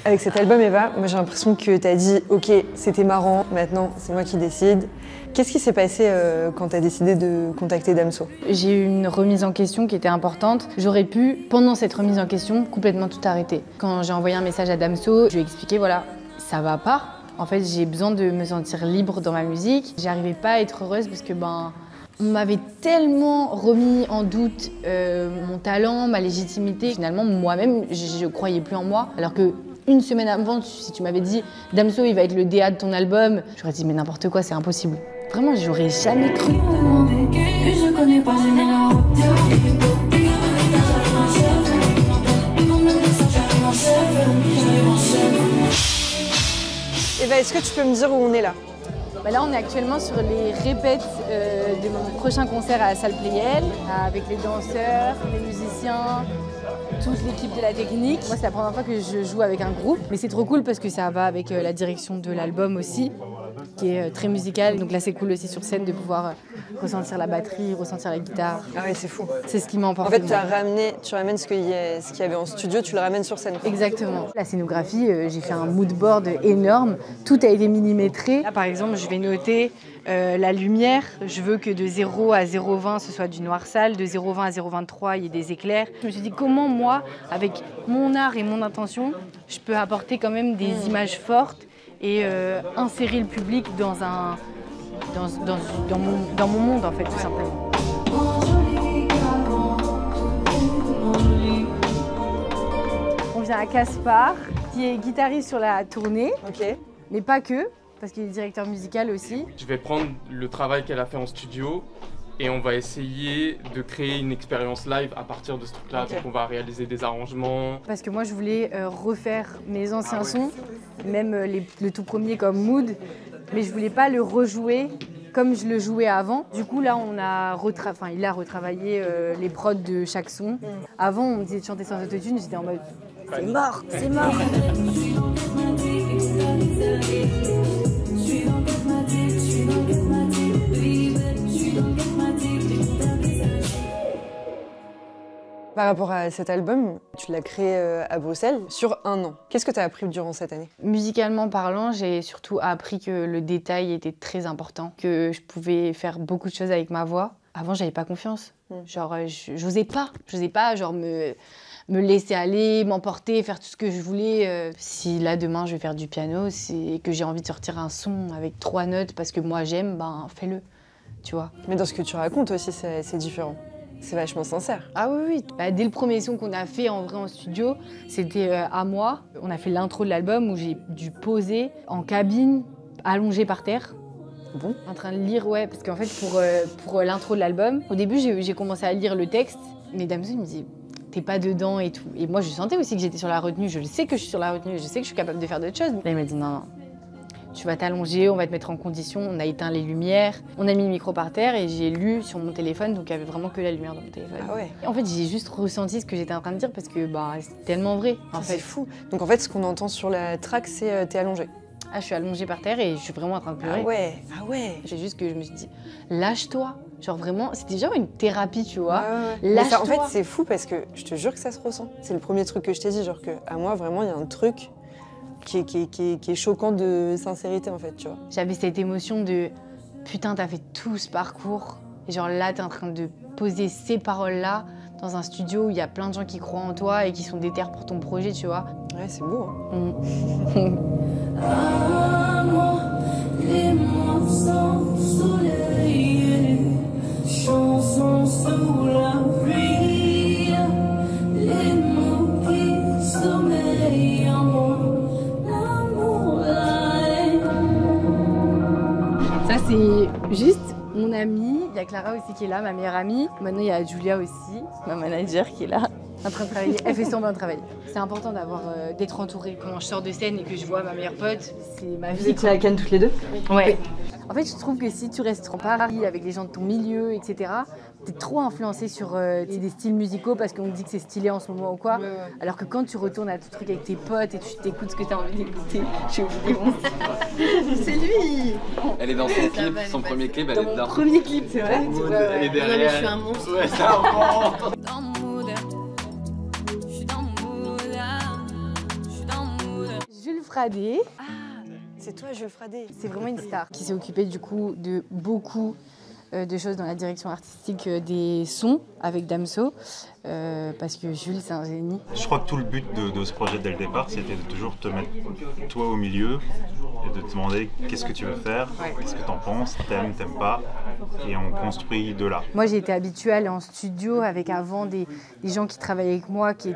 Avec cet album, Eva, moi j'ai l'impression que tu as dit « Ok, c'était marrant, maintenant c'est moi qui décide ». Qu'est-ce qui s'est passé quand tu as décidé de contacter Damso? J'ai eu une remise en question qui était importante. J'aurais pu, pendant cette remise en question, complètement tout arrêter. Quand j'ai envoyé un message à Damso, je lui ai expliqué, voilà, ça va pas. En fait, j'ai besoin de me sentir libre dans ma musique. J'arrivais pas à être heureuse parce que on m'avait tellement remis en doute mon talent, ma légitimité. Finalement, moi-même, je croyais plus en moi. Alors que une semaine avant, si tu m'avais dit « Damso, il va être le DA de ton album », j'aurais dit « Mais n'importe quoi, c'est impossible ». Vraiment, j'aurais jamais cru. Eva, est-ce que tu peux me dire où on est là? Là, on est actuellement sur les répètes de mon prochain concert à la salle Playel, avec les danseurs, les musiciens, toute l'équipe de la technique. Moi, c'est la première fois que je joue avec un groupe, mais c'est trop cool parce que ça va avec la direction de l'album aussi, qui est très musical. Donc là, c'est cool aussi sur scène de pouvoir ressentir la batterie, ressentir la guitare. Ah ouais, c'est fou. C'est ce qui m'a emporté. En fait, tu ramènes ce qu'il y avait en studio, tu le ramènes sur scène. Exactement. La scénographie, j'ai fait un mood board énorme. Tout a été millimétré. Là, par exemple, je vais noter la lumière. Je veux que de 0 à 0,20, ce soit du noir sale. De 0,20 à 0,23, il y ait des éclairs. Je me suis dit, comment moi, avec mon art et mon intention, je peux apporter quand même des images fortes et insérer le public dans mon monde, en fait, tout simplement. On vient à Caspar, qui est guitariste sur la tournée, mais pas que, parce qu'il est directeur musical aussi. Je vais prendre le travail qu'elle a fait en studio et on va essayer de créer une expérience live à partir de ce truc-là. Donc on va réaliser des arrangements. Parce que moi je voulais refaire mes anciens sons, même le tout premier comme Mood, mais je voulais pas le rejouer comme je le jouais avant. Du coup là il a retravaillé les prods de chaque son. Avant on me disait de chanter sans autotune, j'étais en mode c'est mort, c'est mort. Par rapport à cet album, tu l'as créé à Bruxelles sur 1 an. Qu'est-ce que tu as appris durant cette année? Musicalement parlant, j'ai surtout appris que le détail était très important, que je pouvais faire beaucoup de choses avec ma voix. Avant, j'avais pas confiance. Genre, j'osais pas genre me laisser aller, m'emporter, faire tout ce que je voulais. Si là, demain, je vais faire du piano et que j'ai envie de sortir un son avec 3 notes parce que moi, j'aime, fais-le, tu vois. Mais dans ce que tu racontes aussi, c'est différent. C'est vachement sincère. Ah oui. Dès le premier son qu'on a fait en vrai en studio, c'était à moi. On a fait l'intro de l'album où j'ai dû poser en cabine, allongée par terre. Bon. En train de lire, ouais, parce qu'en fait, pour l'intro de l'album, au début, j'ai commencé à lire le texte. Mais Damso, il me dit, t'es pas dedans et tout. Et moi, je sentais aussi que j'étais sur la retenue. Je sais que je suis sur la retenue, je sais que je suis capable de faire d'autres choses. Là, il m'a dit, non. Tu vas t'allonger, on va te mettre en condition, on a éteint les lumières, on a mis le micro par terre et j'ai lu sur mon téléphone, donc il y avait vraiment que la lumière dans mon téléphone. Ah ouais. En fait, j'ai juste ressenti ce que j'étais en train de dire parce que c'est tellement vrai. En fait, c'est fou. Donc en fait, ce qu'on entend sur la track, c'est t'es allongée. Ah, je suis allongée par terre et je suis vraiment en train de pleurer. Ah ouais. C'est juste que je me suis dit, lâche-toi. Genre vraiment, c'était genre une thérapie, tu vois. Ouais. Lâche-toi. En fait, c'est fou parce que je te jure que ça se ressent. C'est le premier truc que je t'ai dit, genre que à moi, vraiment, il y a un truc qui est choquant de sincérité en fait, tu vois. J'avais cette émotion de putain, t'as fait tout ce parcours et genre là t'es en train de poser ces paroles-là dans un studio où il y a plein de gens qui croient en toi et qui sont déter pour ton projet, tu vois. Ouais, c'est beau. Ça c'est juste mon amie, il y a Clara aussi qui est là, ma meilleure amie. Maintenant il y a Julia aussi, ma manager qui est là, en train de travailler. Elle fait semblant de travailler. C'est important d'être entourée. Quand je sors de scène et que je vois ma meilleure pote, c'est ma vie. Vous étiez à Cannes toutes les deux? Ouais. En fait, je trouve que si tu restes en Paris avec les gens de ton milieu, etc., t'es trop influencé sur des styles musicaux parce qu'on dit que c'est stylé en ce moment ou quoi. Alors que quand tu retournes à ton truc avec tes potes et tu t'écoutes ce que t'as envie d'écouter, j'ai oublié mon c'est lui. Elle est dans son clip, son premier clip, elle est dedans. Premier clip, c'est vrai. Elle est derrière. Non, mais je suis un monstre. Ouais, c'est un monstre. Dans mon mood, je suis dans mon mood, je suis dans mon mood. Jules Fradé. C'est toi, Jules Fradé. C'est vraiment une star qui s'est occupée du coup de beaucoup de choses dans la direction artistique des sons avec Damso, parce que Jules, c'est un génie. Je crois que tout le but de ce projet dès le départ, c'était de toujours te mettre toi au milieu et de te demander qu'est-ce que tu veux faire, qu'est-ce que t'en penses, t'aimes pas, et on construit de là. Moi, j'ai été habituée à aller en studio avec avant des gens qui travaillaient avec moi, qui...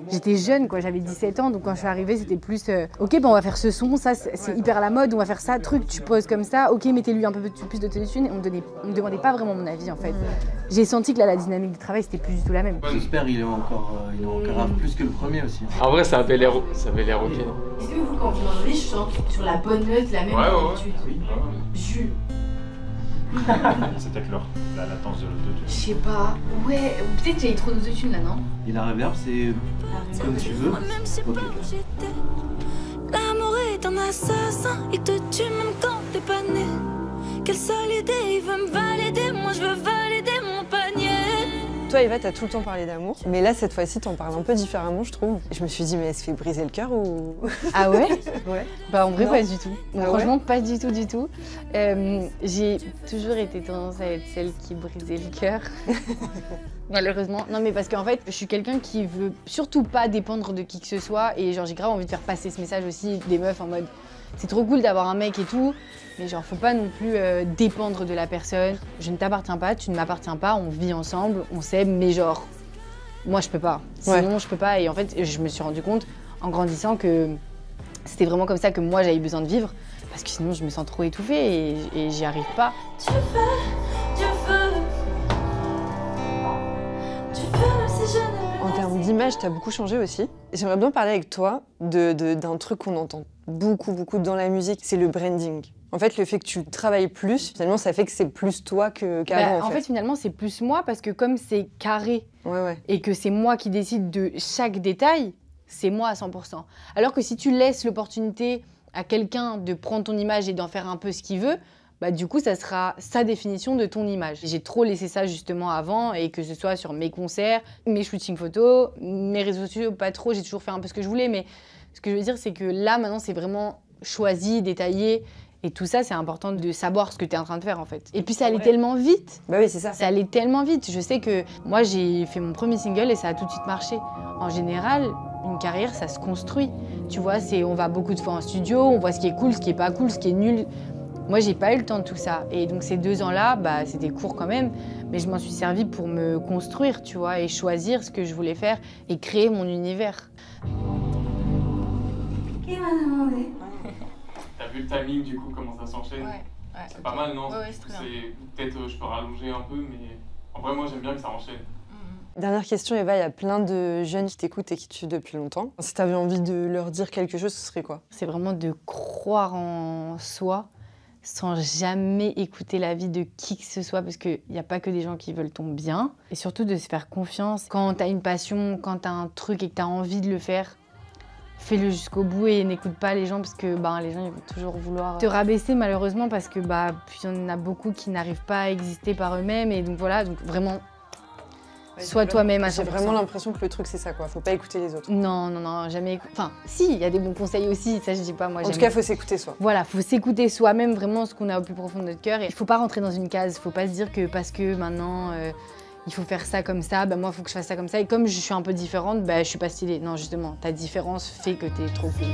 J'étais jeune, quoi, j'avais 17 ans, donc quand je suis arrivée, c'était plus ok, on va faire ce son, ça c'est hyper à la mode, on va faire ça, truc, tu poses comme ça, ok, mettez-lui un peu plus de téléphone, et on me demandait pas vraiment mon avis en fait. J'ai senti que là, la dynamique du travail, c'était plus du tout la même. J'espère il est encore plus que le premier aussi. En vrai, ça avait l'air ok. Est-ce que vous, quand vous m'entendez, je chante sur la bonne note, la même amplitude? Jules. C'est peut-être la latence de l'autotune. Je sais pas, ouais, peut-être qu'il y a eu trop d'autotune là, non? Et la reverb, c'est comme tu veux. Moi-même, je sais pas où j'étais. L'amour est un assassin, il te tue même quand t'es pas né. Quelle seule idée, il veut me valider, moi je veux valider mon panier. Toi, Eva, t'as tout le temps parlé d'amour, mais là, cette fois-ci, t'en parles un peu différemment, je trouve. Et je me suis dit, mais elle se fait briser le cœur ou... Ah ouais? Ouais. Bah en vrai, Non. pas du tout. Bon, Ah franchement, pas du tout, du tout. J'ai toujours été tendance à être celle qui brisait le cœur. Malheureusement. Non, mais parce qu'en fait, je suis quelqu'un qui veut surtout pas dépendre de qui que ce soit. Et genre, j'ai grave envie de faire passer ce message aussi des meufs en mode c'est trop cool d'avoir un mec et tout, mais genre, faut pas non plus dépendre de la personne. Je ne t'appartiens pas, tu ne m'appartiens pas, on vit ensemble, on s'aime, mais genre, moi je peux pas. Sinon, je peux pas. Et en fait, je me suis rendu compte en grandissant que c'était vraiment comme ça que moi j'avais besoin de vivre, parce que sinon je me sens trop étouffée et j'y arrive pas. Tu veux, même si je n'ai En termes d'image, t'as beaucoup changé aussi. J'aimerais bien parler avec toi d'un truc qu'on entend beaucoup dans la musique, c'est le branding. En fait, le fait que tu travailles plus, finalement, ça fait que c'est plus toi qu'avant. En fait, finalement, c'est plus moi, parce que comme c'est carré Ouais. et que c'est moi qui décide de chaque détail, c'est moi à 100%. Alors que si tu laisses l'opportunité à quelqu'un de prendre ton image et d'en faire un peu ce qu'il veut, bah du coup, ça sera sa définition de ton image. J'ai trop laissé ça justement avant, et que ce soit sur mes concerts, mes shootings photos, mes réseaux sociaux, pas trop, j'ai toujours fait un peu ce que je voulais, mais ce que je veux dire, c'est que là, maintenant, c'est vraiment choisi, détaillé, et tout ça, c'est important de savoir ce que tu es en train de faire, en fait. Et puis, ça allait tellement vite. Bah oui, c'est ça. Ça allait tellement vite. Je sais que moi, j'ai fait mon premier single et ça a tout de suite marché. En général, une carrière, ça se construit. Tu vois, on va beaucoup de fois en studio, on voit ce qui est cool, ce qui est pas cool, ce qui est nul. Moi, j'ai pas eu le temps de tout ça. Et donc, ces 2 ans-là, bah, c'était court quand même, mais je m'en suis servi pour me construire, tu vois, et choisir ce que je voulais faire et créer mon univers. Qui m'a demandé? T'as vu le timing du coup, comment ça s'enchaîne? C'est pas mal, non? Ouais, c'est très bien. Peut-être je peux rallonger un peu, mais en vrai, moi j'aime bien que ça enchaîne. Dernière question, Eva, il y a plein de jeunes qui t'écoutent et qui te suivent depuis longtemps. Si t'avais envie de leur dire quelque chose, ce serait quoi? C'est vraiment de croire en soi sans jamais écouter l'avis de qui que ce soit, parce qu'il n'y a pas que des gens qui veulent ton bien. Et surtout de se faire confiance. Quand t'as une passion, quand t'as un truc et que t'as envie de le faire, fais-le jusqu'au bout et n'écoute pas les gens, parce que les gens ils vont toujours vouloir te rabaisser, malheureusement, parce que puis il y en a beaucoup qui n'arrivent pas à exister par eux-mêmes. Et donc voilà, donc vraiment, sois toi-même à 100%. J'ai vraiment l'impression que le truc c'est ça, quoi. Faut pas écouter les autres. Non, jamais écouter. Enfin, si, il y a des bons conseils aussi, ça je dis pas, moi. En tout cas, faut s'écouter soi. Voilà, faut s'écouter soi-même, vraiment ce qu'on a au plus profond de notre cœur. Et il faut pas rentrer dans une case, faut pas se dire que parce que maintenant il faut faire ça comme ça, moi il faut que je fasse ça comme ça. Et comme je suis un peu différente, je suis pas stylée. Non, justement, ta différence fait que t'es trop cool.